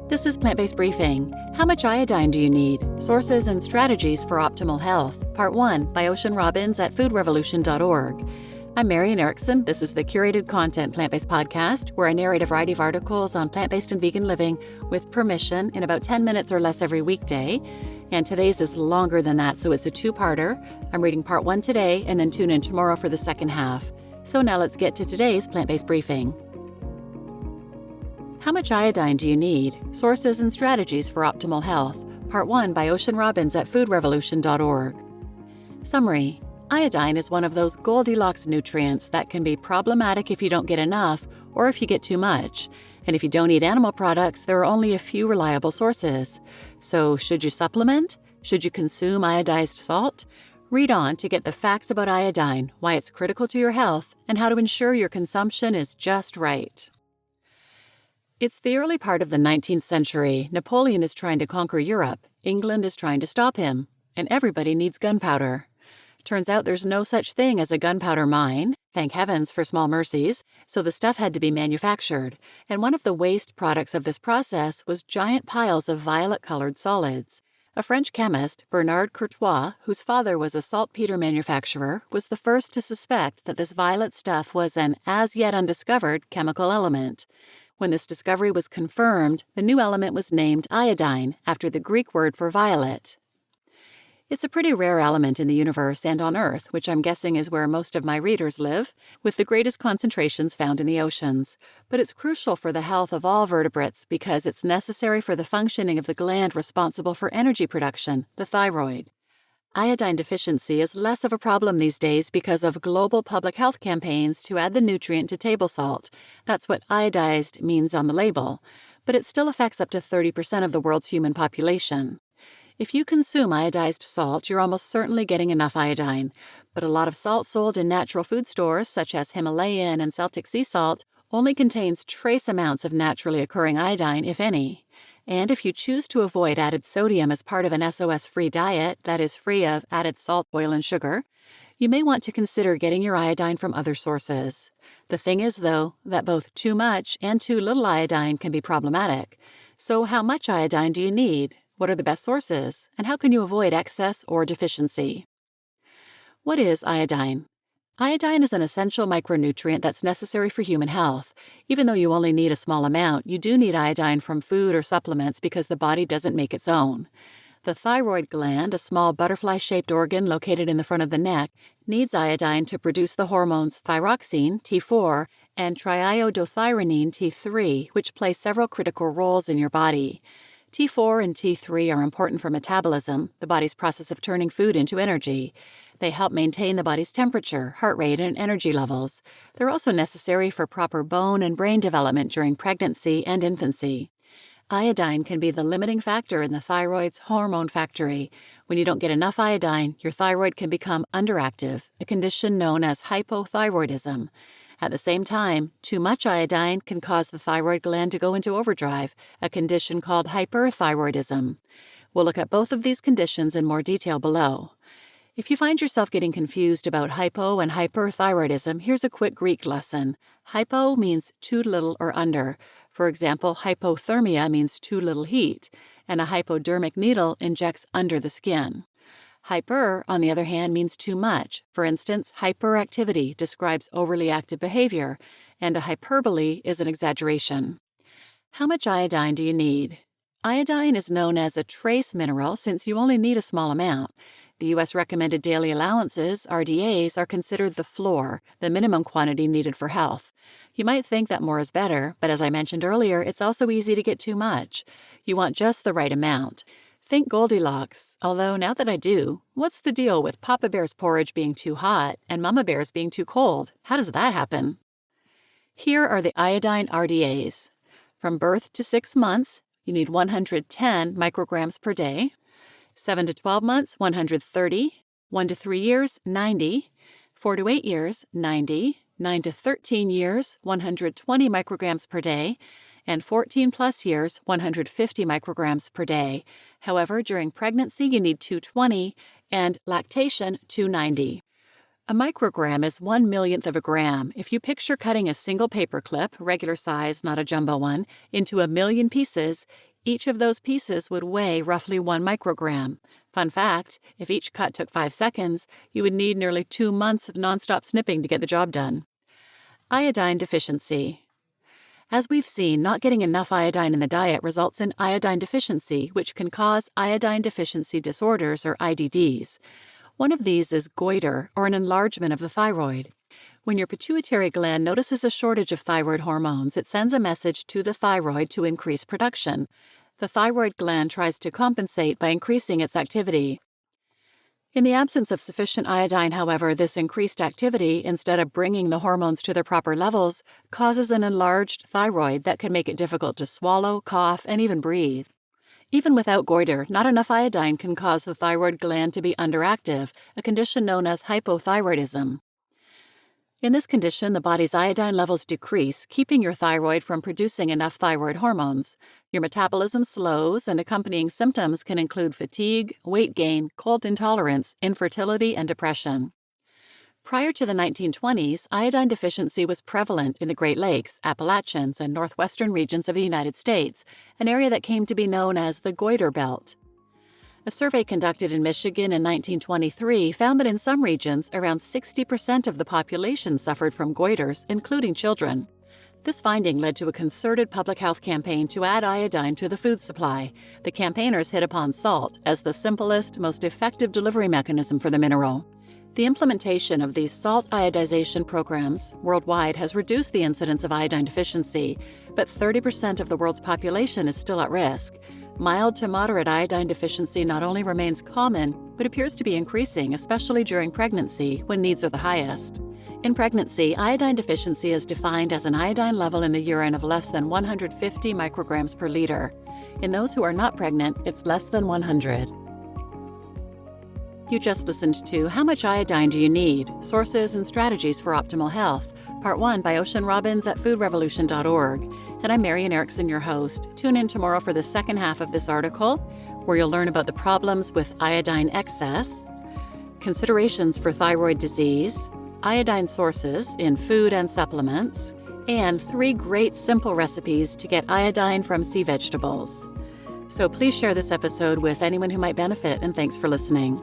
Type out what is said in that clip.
This is Plant-Based Briefing. How much iodine do you need? Sources and strategies for optimal health. Part 1 by Ocean Robbins at foodrevolution.org. I'm Marian Erickson. This is the Curated Content Plant-Based Podcast, where I narrate a variety of articles on plant-based and vegan living with permission in about 10 minutes or less every weekday. And today's is longer than that, so it's a two-parter. I'm reading Part 1 today and then tune in tomorrow for the second half. So now let's get to today's Plant-Based Briefing. How much iodine do you need? Sources and strategies for optimal health. Part 1 by Ocean Robbins at foodrevolution.org. Summary. Iodine is one of those Goldilocks nutrients that can be problematic if you don't get enough or if you get too much. And if you don't eat animal products, there are only a few reliable sources. So should you supplement? Should you consume iodized salt? Read on to get the facts about iodine, why it's critical to your health, and how to ensure your consumption is just right. It's the early part of the 19th century. Napoleon is trying to conquer Europe. England is trying to stop him. And everybody needs gunpowder. Turns out there's no such thing as a gunpowder mine. Thank heavens for small mercies. So the stuff had to be manufactured. And one of the waste products of this process was giant piles of violet-colored solids. A French chemist, Bernard Courtois, whose father was a saltpeter manufacturer, was the first to suspect that this violet stuff was an as-yet-undiscovered chemical element. When this discovery was confirmed, the new element was named iodine, after the Greek word for violet. It's a pretty rare element in the universe and on Earth, which I'm guessing is where most of my readers live, with the greatest concentrations found in the oceans. But it's crucial for the health of all vertebrates because it's necessary for the functioning of the gland responsible for energy production, the thyroid. Iodine deficiency is less of a problem these days because of global public health campaigns to add the nutrient to table salt. That's what iodized means on the label, but it still affects up to 30% of the world's human population. If you consume iodized salt, you're almost certainly getting enough iodine, but a lot of salt sold in natural food stores, such as Himalayan and Celtic sea salt, only contains trace amounts of naturally occurring iodine, if any. And if you choose to avoid added sodium as part of an SOS-free diet that is free of added salt, oil, and sugar, you may want to consider getting your iodine from other sources. The thing is, though, that both too much and too little iodine can be problematic. So how much iodine do you need? What are the best sources? And how can you avoid excess or deficiency? What is iodine? Iodine is an essential micronutrient that's necessary for human health. Even though you only need a small amount, you do need iodine from food or supplements because the body doesn't make its own. The thyroid gland, a small butterfly-shaped organ located in the front of the neck, needs iodine to produce the hormones thyroxine, T4, and triiodothyronine, T3, which play several critical roles in your body. T4 and T3 are important for metabolism, the body's process of turning food into energy. They help maintain the body's temperature, heart rate, and energy levels. They're also necessary for proper bone and brain development during pregnancy and infancy. Iodine can be the limiting factor in the thyroid's hormone factory. When you don't get enough iodine, your thyroid can become underactive, a condition known as hypothyroidism. At the same time, too much iodine can cause the thyroid gland to go into overdrive, a condition called hyperthyroidism. We'll look at both of these conditions in more detail below. If you find yourself getting confused about hypo and hyperthyroidism, here's a quick Greek lesson. Hypo means too little or under. For example, hypothermia means too little heat, and a hypodermic needle injects under the skin. Hyper, on the other hand, means too much. For instance, hyperactivity describes overly active behavior, and a hyperbole is an exaggeration. How much iodine do you need? Iodine is known as a trace mineral since you only need a small amount. The U.S. recommended daily allowances, RDAs, are considered the floor, the minimum quantity needed for health. You might think that more is better, but as I mentioned earlier, it's also easy to get too much. You want just the right amount. Think Goldilocks, although now that I do, what's the deal with Papa Bear's porridge being too hot and Mama Bear's being too cold? How does that happen? Here are the iodine RDAs. From birth to 6 months, you need 110 micrograms per day. 7 to 12 months, 130. 1 to 3 years, 90. 4 to 8 years, 90. 9 to 13 years, 120 micrograms per day. And 14 plus years, 150 micrograms per day. However, during pregnancy, you need 220, and lactation, 290. A microgram is 1/millionth of a gram. If you picture cutting a single paper clip, regular size, not a jumbo one, into 1,000,000 pieces, Each of those pieces would weigh roughly 1 microgram. Fun fact, if each cut took 5 seconds, you would need nearly 2 months of nonstop snipping to get the job done. Iodine deficiency. As we've seen, not getting enough iodine in the diet results in iodine deficiency, which can cause iodine deficiency disorders, or IDDs. One of these is goiter, or an enlargement of the thyroid. When your pituitary gland notices a shortage of thyroid hormones, it sends a message to the thyroid to increase production. The thyroid gland tries to compensate by increasing its activity. In the absence of sufficient iodine, however, this increased activity, instead of bringing the hormones to their proper levels, causes an enlarged thyroid that can make it difficult to swallow, cough, and even breathe. Even without goiter, not enough iodine can cause the thyroid gland to be underactive, a condition known as hypothyroidism. In this condition, the body's iodine levels decrease, keeping your thyroid from producing enough thyroid hormones. Your metabolism slows, and accompanying symptoms can include fatigue, weight gain, cold intolerance, infertility, and depression. Prior to the 1920s, iodine deficiency was prevalent in the Great Lakes, Appalachians, and northwestern regions of the United States, an area that came to be known as the goiter belt. A survey conducted in Michigan in 1923 found that in some regions, around 60% of the population suffered from goiters, including children. This finding led to a concerted public health campaign to add iodine to the food supply. The campaigners hit upon salt as the simplest, most effective delivery mechanism for the mineral. The implementation of these salt iodization programs worldwide has reduced the incidence of iodine deficiency, but 30% of the world's population is still at risk. Mild to moderate iodine deficiency not only remains common, but appears to be increasing, especially during pregnancy, when needs are the highest. In pregnancy, iodine deficiency is defined as an iodine level in the urine of less than 150 micrograms per liter. In those who are not pregnant, it's less than 100. You just listened to How Much Iodine Do You Need? Sources and Strategies for Optimal Health, Part 1 by Ocean Robbins at foodrevolution.org. And I'm Marian Erickson, your host. Tune in tomorrow for the second half of this article, where you'll learn about the problems with iodine excess, considerations for thyroid disease, iodine sources in food and supplements, and 3 great simple recipes to get iodine from sea vegetables. So please share this episode with anyone who might benefit, and thanks for listening.